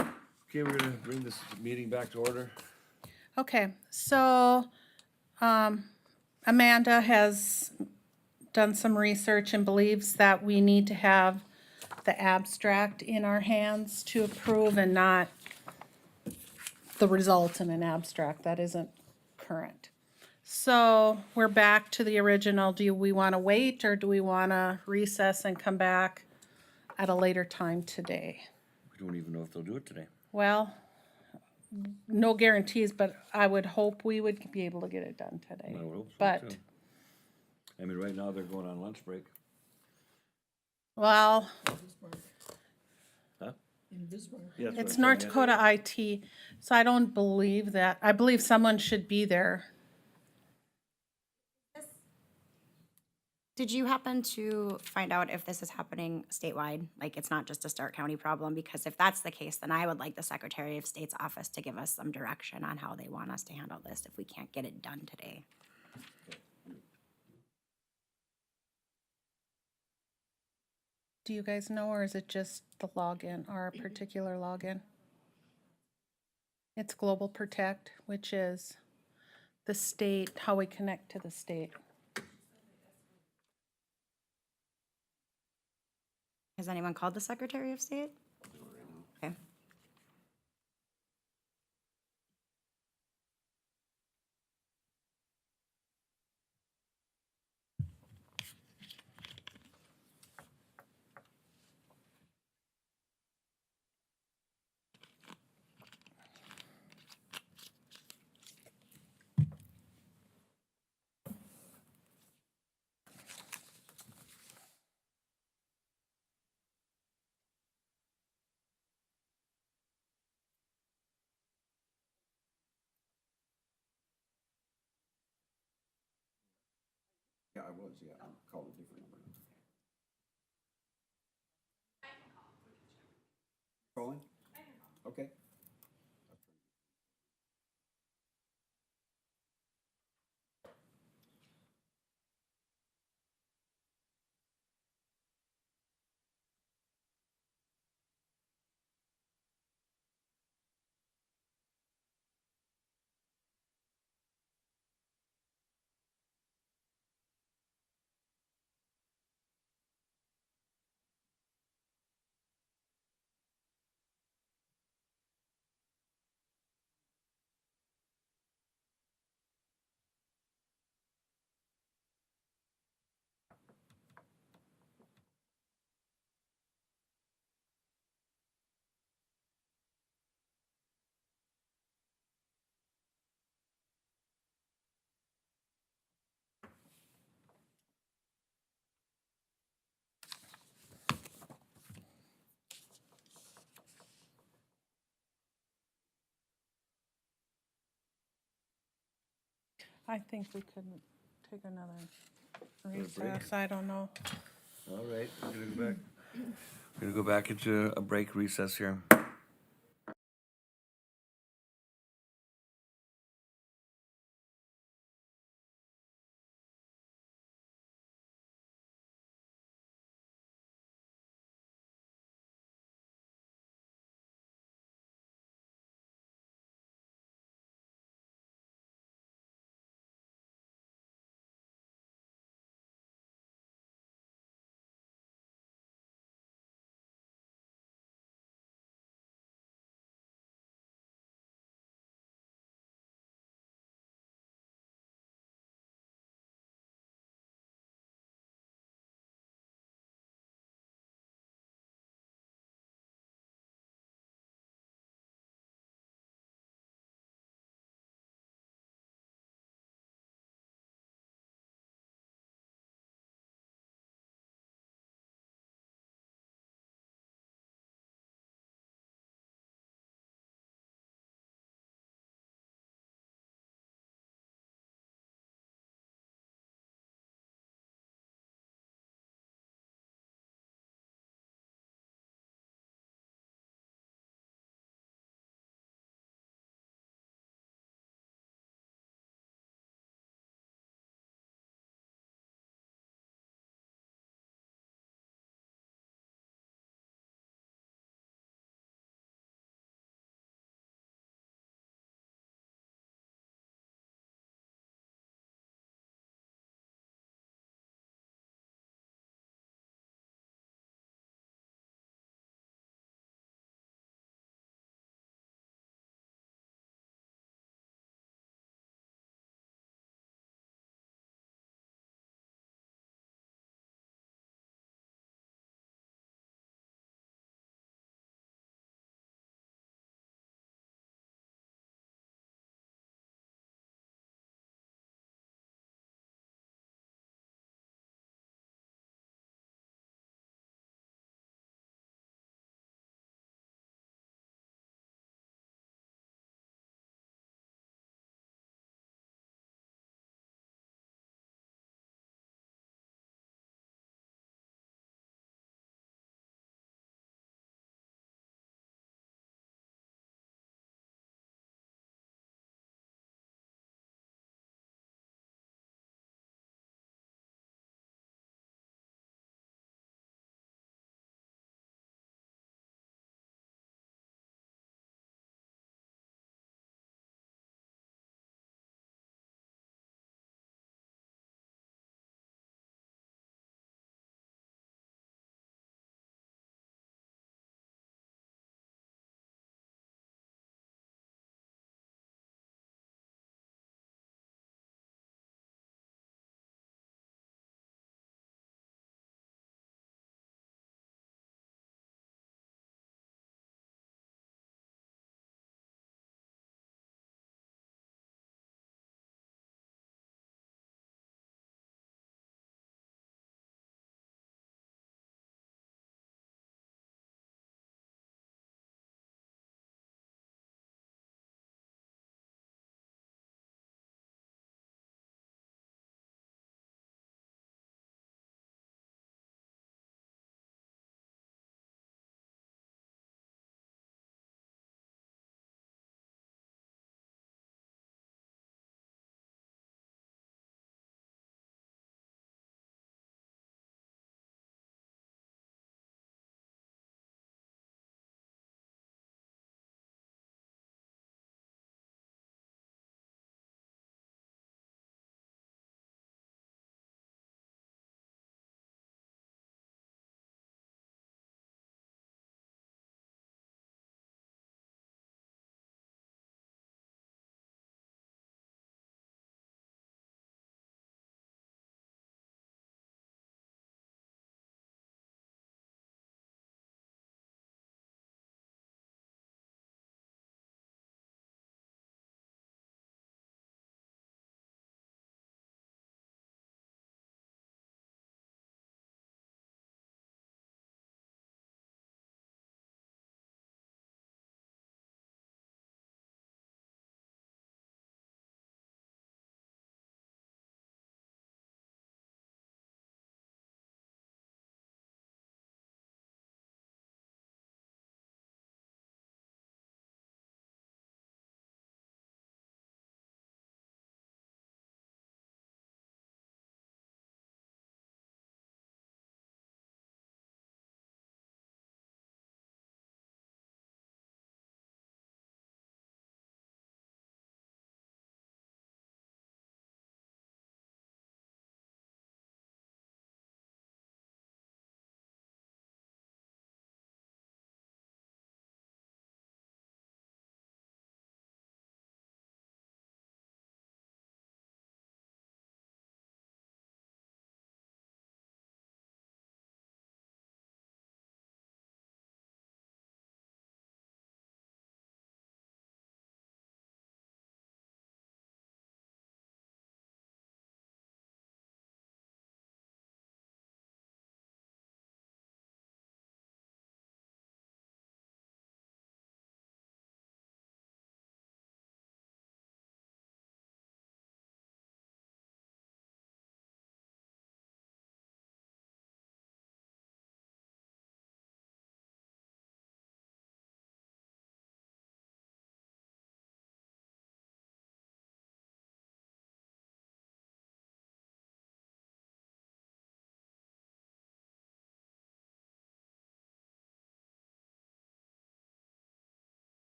Speaker 1: Okay, we're gonna bring this meeting back to order.
Speaker 2: Okay, so, Amanda has done some research and believes that we need to have the abstract in our hands to approve and not the result in an abstract that isn't current. So we're back to the original. Do we want to wait or do we want to recess and come back at a later time today?
Speaker 1: We don't even know if they'll do it today.
Speaker 2: Well, no guarantees, but I would hope we would be able to get it done today.
Speaker 1: I would hope so,
Speaker 2: But,
Speaker 1: too. I mean, right now they're going on lunch break.
Speaker 2: well,
Speaker 5: Bismarck,
Speaker 1: Huh?
Speaker 5: in Bismarck.
Speaker 1: Yeah, that's
Speaker 2: it's
Speaker 1: what I'm
Speaker 2: North
Speaker 1: saying,
Speaker 2: Dakota IT, so I don't believe that. I believe someone should be there.
Speaker 4: Did you happen to find out if this is happening statewide? Like, it's not just a Stark County problem? Because if that's the case, then I would like the Secretary of State's office to give us some direction on how they want us to handle this if we can't get it done today.
Speaker 2: Do you guys know, or is it just the login, our particular login? It's Global Protect, which is the state, how we connect to the state.
Speaker 4: Has anyone called the Secretary of State? Okay.
Speaker 3: Yeah, I was, yeah, I'm calling a different number. Calling? Okay.
Speaker 2: I think we could take another
Speaker 1: break?
Speaker 2: recess, I don't know.
Speaker 1: All right, we're gonna go back. We're gonna go back into a break recess here.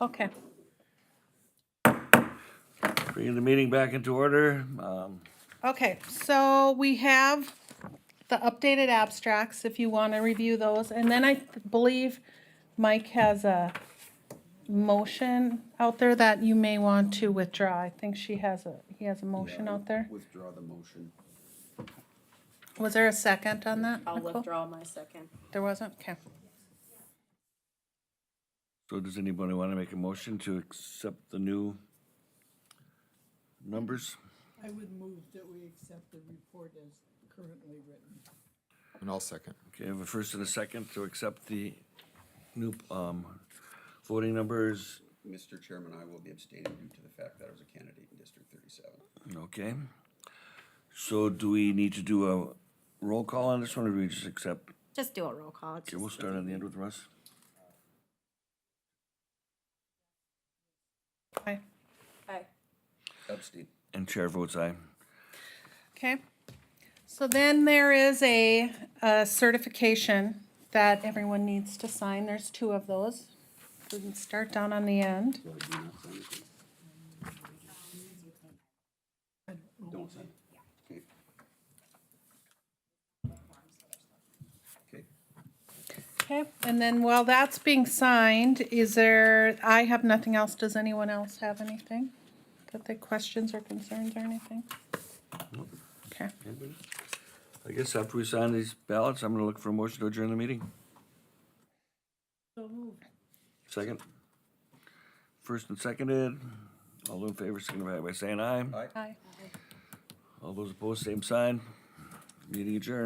Speaker 2: Okay.
Speaker 1: Bringing the meeting back into order.
Speaker 2: Okay, so we have the updated abstracts, if you want to review those. And then I believe Mike has a motion out there that you may want to withdraw. I think he has a motion out there.
Speaker 3: Withdraw the motion.
Speaker 2: Was there a second on that?
Speaker 7: I'll
Speaker 2: Nicole?
Speaker 7: withdraw my second.
Speaker 2: There wasn't? Okay.
Speaker 1: So does anybody want to make a motion to accept the new numbers?
Speaker 5: I would move that we accept the report as currently written.
Speaker 8: And I'll second.
Speaker 1: Okay, I have a first and a second to accept the new voting numbers.
Speaker 3: Mr. Chairman, I will be abstaining due to the fact that I was a candidate in District 37.
Speaker 1: Okay. So do we need to do a roll call on this one, or do we just accept?
Speaker 4: Just do a roll call. It's
Speaker 1: Okay, we'll
Speaker 4: just-
Speaker 1: start on the end with Russ.
Speaker 2: Aye.
Speaker 7: Aye.
Speaker 3: Abstain.
Speaker 1: And chair votes aye.
Speaker 2: Okay. So then there is a certification that everyone needs to sign. There's two of those. We can start down on the end.
Speaker 3: So I do not sign it. Don't sign. Okay. Okay.
Speaker 2: Okay, and then while that's being signed, I have nothing else. Does anyone else have anything? Got the questions or concerns or anything? Okay,
Speaker 1: Anybody? I guess after we sign these ballots, I'm gonna look for a motion to adjourn the meeting.
Speaker 5: So moved.
Speaker 1: Second? First and seconded. All those in favor, signify by saying aye.
Speaker 3: Aye.
Speaker 2: aye.
Speaker 1: All those opposed, same sign. Meeting adjourned.